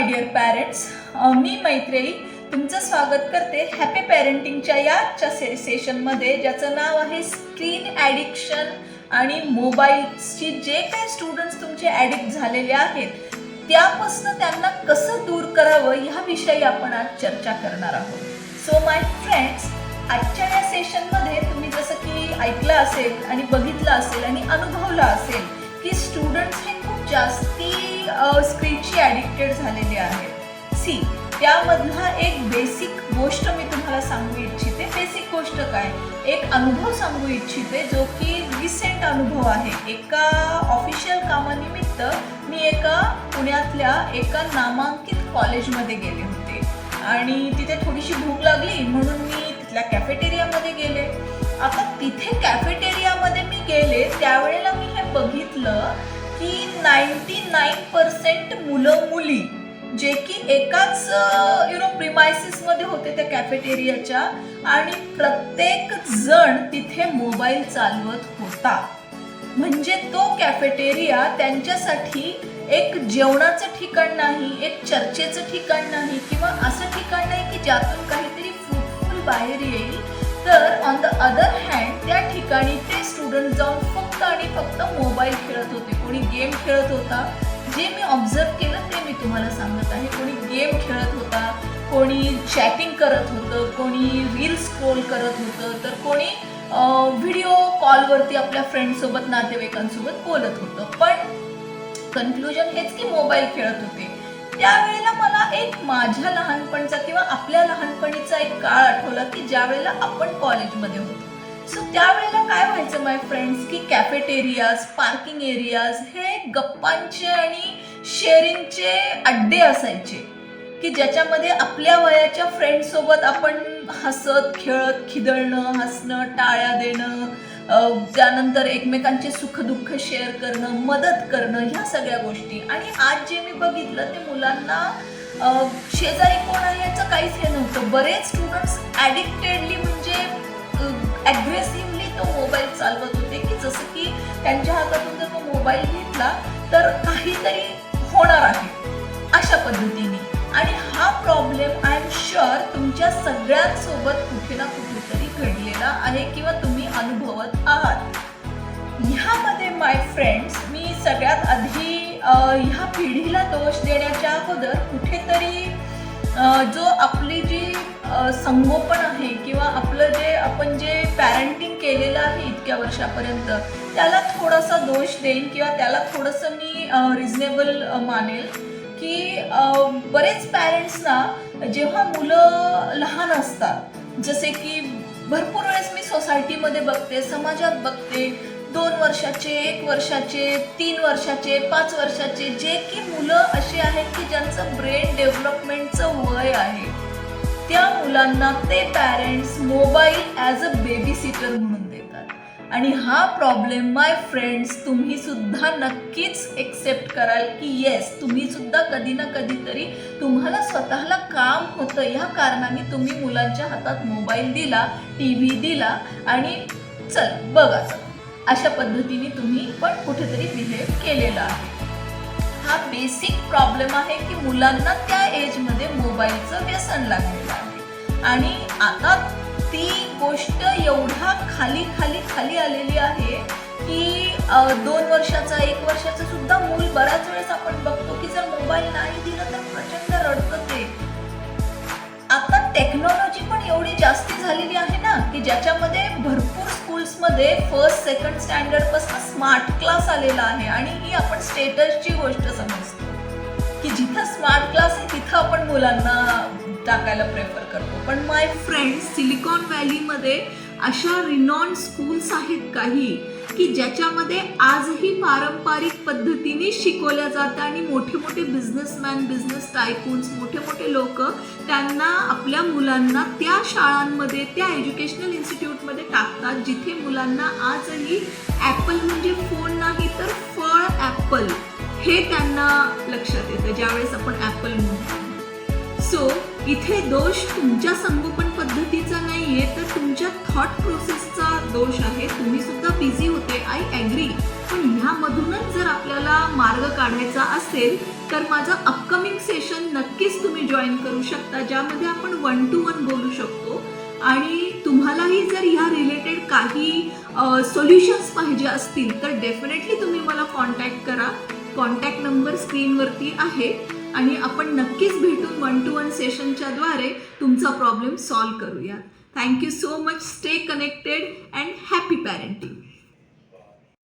My dear parents, मी मैत्रेयी तुमचं स्वागत करते हॅपी पॅरेंटिंगच्या याच्या सेशनमध्ये, ज्याचं नाव आहे स्क्रीन ॲडिक्शन आणि मोबाईलची जे काही स्टुडंट्स तुमचे ॲडिक्ट झालेले आहेत त्यापासून त्यांना कसं दूर करावं ह्याविषयी आपण आज चर्चा करणार आहोत. सो माय फ्रेंड्स, आजच्या या सेशनमध्ये तुम्ही जसं की ऐकलं असेल आणि बघितलं असेल आणि अनुभवलं असेल की स्टुडंट्स हे खूप जास्ती स्क्रीनशी ॲडिक्टेड झालेले आहेत. सी, त्यामधला एक बेसिक गोष्ट मी तुम्हाला सांगू इच्छिते. बेसिक गोष्ट काय, एक अनुभव सांगू इच्छिते जो की रिसेंट अनुभव आहे. एका ऑफिशियल कामानिमित्त मी एका पुण्यातल्या एका नामांकित कॉलेजमध्ये गेले होते आणि तिथे थोडीशी भूक लागली म्हणून मी तिथल्या कॅफेटेरियामध्ये गेले. आता तिथे कॅफेटेरियामध्ये मी गेले त्यावेळेला मी हे बघितलं की 99% मुलं मुली जे की एकाच प्रिमायसिसमध्ये होते त्या कॅफेटेरियाच्या, आणि प्रत्येक जण तिथे मोबाईल चालवत होता. म्हणजे तो कॅफेटेरिया त्यांच्यासाठी एक जेवणाचं ठिकाण नाही, एक चर्चेचं ठिकाण नाही किंवा असं ठिकाण नाही की ज्यातून काहीतरी फ्रुटफुल बाहेर येईल. तर ऑन द अदर हँड त्या ठिकाणी ते स्टुडंट जाऊन फक्त आणि फक्त मोबाईल खेळत होते. कोणी गेम खेळत होता, जे मी ऑब्झर्व केलं ते मी तुम्हाला सांगत आहे. कोणी गेम खेळत होता, कोणी चॅटिंग करत होतं, कोणी रील स्क्रोल करत होतं, तर कोणी व्हिडिओ कॉलवरती आपल्या फ्रेंडसोबत नातेवाईकांसोबत बोलत होतं. पण कन्क्लुजन हेच की मोबाईल खेळत होते. त्यावेळेला मला एक माझ्या लहानपणचा किंवा आपल्या लहानपणीचा एक काळ आठवला की ज्या वेळेला आपण कॉलेजमध्ये होतो. सो त्यावेळेला काय व्हायचं माय फ्रेंड्स की कॅफेटेरियाज, पार्किंग एरियाज हे गप्पांचे आणि शेअरिंगचे अड्डे असायचे की ज्याच्यामध्ये आपल्या वयाच्या फ्रेंड्ससोबत आपण हसत खेळत खिदळणं, हसणं, टाळ्या देणं, त्यानंतर एकमेकांचे सुखदुःख शेअर करणं, मदत करणं, ह्या सगळ्या गोष्टी. आणि आज जे मी बघितलं ते मुलांना शेजारी कोण आहे याचं काहीच हे नव्हतं. बरेच स्टुडंट्स ॲडिक्टेडली म्हणजे ॲग्रेसिव्हली तो मोबाईल चालवत होते की जसं की त्यांच्या हातातून जर तो मोबाईल घेतला तर काहीतरी होणार आहे अशा पद्धतीने. आणि हा प्रॉब्लेम आय एम शुअर तुमच्या सगळ्यांसोबत कुठे ना कुठेतरी घडलेला आहे किंवा तुम्ही अनुभवत आहात. ह्यामध्ये माय फ्रेंड्स, मी सगळ्यात आधी ह्या पिढीला दोष देण्याच्या अगोदर कुठेतरी जो आपली जी संगोपन आहे किंवा आपलं जे आपण जे पॅरेंटिंग केलेलं आहे इतक्या वर्षापर्यंत त्याला थोडासा दोष देईन किंवा त्याला थोडंसं मी रिझनेबल मानेल की बरेच पॅरेंट्सना जेव्हा मुलं लहान असतात, जसे की भरपूर वेळेस मी सोसायटीमध्ये बघते, समाजात बघते, 2 वर्षाचे, 1 वर्षाचे, 3 वर्षाचे, 5 वर्षाचे जे की मुलं असे आहेत की ज्यांचं ब्रेन डेव्हलपमेंटचं वय आहे, त्या मुलांना ते parents mobile as a baby sitter म्हणून देतात. आणि हा प्रॉब्लेम माय फ्रेंड्स तुम्ही सुद्धा नक्कीच एक्सेप्ट कराल की येस, तुम्ही सुद्धा कधी ना कधीतरी तुम्हाला स्वतःला काम होतं या कारणाने तुम्ही मुलांच्या हातात मोबाईल दिला, TV दिला आणि चल बघा अशा पद्धतीने तुम्ही पण कुठेतरी बिहेव केलेला आहे. हा बेसिक प्रॉब्लेम आहे की मुलांना त्या एजमध्ये मोबाईलचं व्यसन लागलेलं आहे. आणि आता ती गोष्ट एवढा खाली आलेली आहे की 2 वर्षाचा, 1 वर्षाचं सुद्धा मूल बऱ्याच वेळेस आपण बघतो की जर मोबाईल नाही दिला तर प्रचंड रडतं ते. आता टेक्नॉलॉजी पण एवढी जास्ती झालेली आहे ना की ज्याच्यामध्ये भरपूर स्कूल्समध्ये 1st, 2nd स्टँडर्डपासून स्मार्ट क्लास आलेला आहे. आणि ही आपण स्टेटसची गोष्ट समजतो की जिथं स्मार्ट क्लास आहे तिथं आपण मुलांना टाकायला प्रेफर करतो. पण माय फ्रेंड्स, सिलिकॉन व्हॅलीमध्ये अशा रिनॉन्ड स्कूल्स आहेत काही की ज्याच्यामध्ये आजही पारंपरिक पद्धतीने शिकवल्या जातं आणि मोठे मोठे बिझनेसमॅन, बिझनेस टायकून्स, मोठे मोठे लोक त्यांना आपल्या मुलांना त्या शाळांमध्ये, त्या एज्युकेशनल इन्स्टिट्यूटमध्ये टाकतात जिथे मुलांना आजही ॲपल म्हणजे फोन नाही तर फळ ॲपल हे त्यांना लक्षात येतं ज्यावेळेस आपण ॲपल म्हणतो. सो इथे दोष तुमच्या संगोपन पद्धतीचा नाहीये तर तुमच्या थॉट प्रोसेसचा दोष आहे. तुम्ही सुद्धा बिझी होते, आय ॲग्री. पण ह्यामधूनच जर आपल्याला मार्ग काढायचा असेल तर माझं अपकमिंग सेशन नक्कीच तुम्ही जॉईन करू शकता, ज्यामध्ये आपण 1 to 1 बोलू शकतो. आणि तुम्हालाही जर ह्या रिलेटेड काही सोल्युशन्स पाहिजे असतील तर डेफिनेटली तुम्ही मला कॉन्टॅक्ट करा. कॉन्टॅक्ट नंबर स्क्रीनवरती आहे आणि आपण नक्कीच भेटून 1 to 1 सेशनच्या द्वारे तुमचा प्रॉब्लेम सॉल्व्ह करूया. Thank you so much. Stay connected and happy parenting.